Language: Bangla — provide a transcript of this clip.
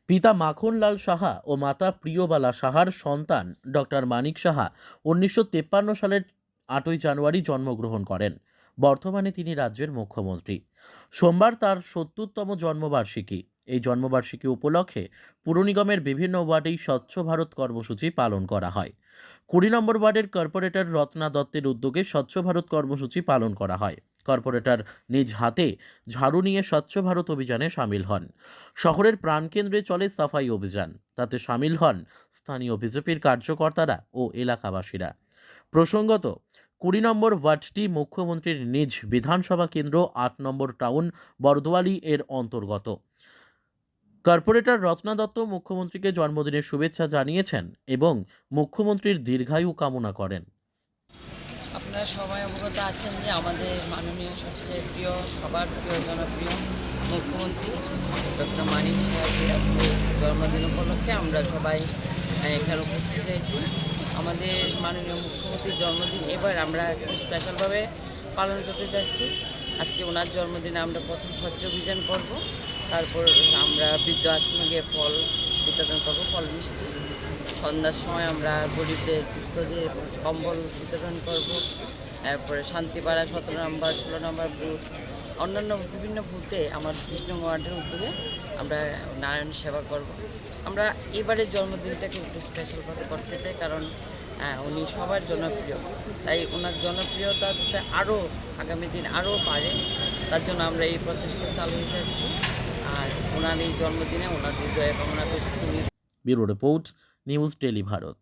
পিতা মাখনলাল সাহা ও মাতা প্রিয়বালা সাহার সন্তান ডক্টর মানিক সাহা 1953 সালের 8ই জানুয়ারি জন্মগ্রহণ করেন। বর্তমানে তিনি রাজ্যের মুখ্যমন্ত্রী। সোমবার তার 70তম জন্মবার্ষিকী। এই জন্মবার্ষিকী উপলক্ষে পুর নিগমের বিভিন্ন ওয়ার্ডেই স্বচ্ছ ভারত কর্মসূচি পালন করা হয়। 20 নম্বর ওয়ার্ডের কর্পোরেটর রত্না দত্তের উদ্যোগে স্বচ্ছ ভারত কর্মসূচি পালন করা হয়। কর্পোরেটর নিজ হাতে ঝাড়ু নিয়ে স্বচ্ছ ভারত অভিযানে সামিল হন। শহরের প্রাণকেন্দ্রে চলে সাফাই অভিযান, তাতে সামিল হন স্থানীয় বিজেপির কার্যকর্তারা ও এলাকাবাসীরা। প্রসঙ্গত, 20 নম্বর ওয়ার্ডটি মুখ্যমন্ত্রীর নিজ বিধানসভা কেন্দ্র 8 নম্বর টাউন বরদোয়ালি এর অন্তর্গত। কর্পোরেটর রত্না দত্ত মুখ্যমন্ত্রীকে জন্মদিনের শুভেচ্ছা জানিয়েছেন এবং মুখ্যমন্ত্রীর দীর্ঘায়ু কামনা করেন। আপনারা সবাই অবগত আছেন যে আমাদের মাননীয় সবচেয়ে প্রিয়, সবার প্রিয়, জনপ্রিয় মুখ্যমন্ত্রী ডক্টর মানিক সাহেবের আজকে জন্মদিন উপলক্ষে আমরা সবাই এখানে উপস্থিত হয়েছি। আমাদের মাননীয় মুখ্যমন্ত্রীর জন্মদিন এবার আমরা একটু স্পেশালভাবে পালন করতে যাচ্ছি। আজকে ওনার জন্মদিনে আমরা প্রথম স্বচ্ছ অভিযান করব, তারপর আমরা বৃদ্ধ আশ্রমে গিয়ে ফল বিতরণ করব, ফল মিষ্টি। সন্ধ্যার সময় আমরা গরিবদের দুস্থদের কম্বল বিতরণ করব। তারপরে শান্তিপাড়া 17 নম্বর 16 নম্বর বুথ, অন্যান্য বিভিন্ন বুথে আমার কৃষ্ণ ওয়ার্ডের উদ্যোগে আমরা নারায়ণ সেবা করব। আমরা এবারের জন্মদিনটাকে একটু স্পেশালভাবে করতে চাই, কারণ উনি সবার জনপ্রিয়। তাই ওনার জনপ্রিয়তা যাতে আরও আগামী দিন আরও বাড়ে, তার জন্য আমরা এই প্রচেষ্টা চালিয়ে যাচ্ছি। আর ওনার এই জন্মদিনে ওনার দীর্ঘায়ু কামনা করছি। Bureau report, news daily Bharat.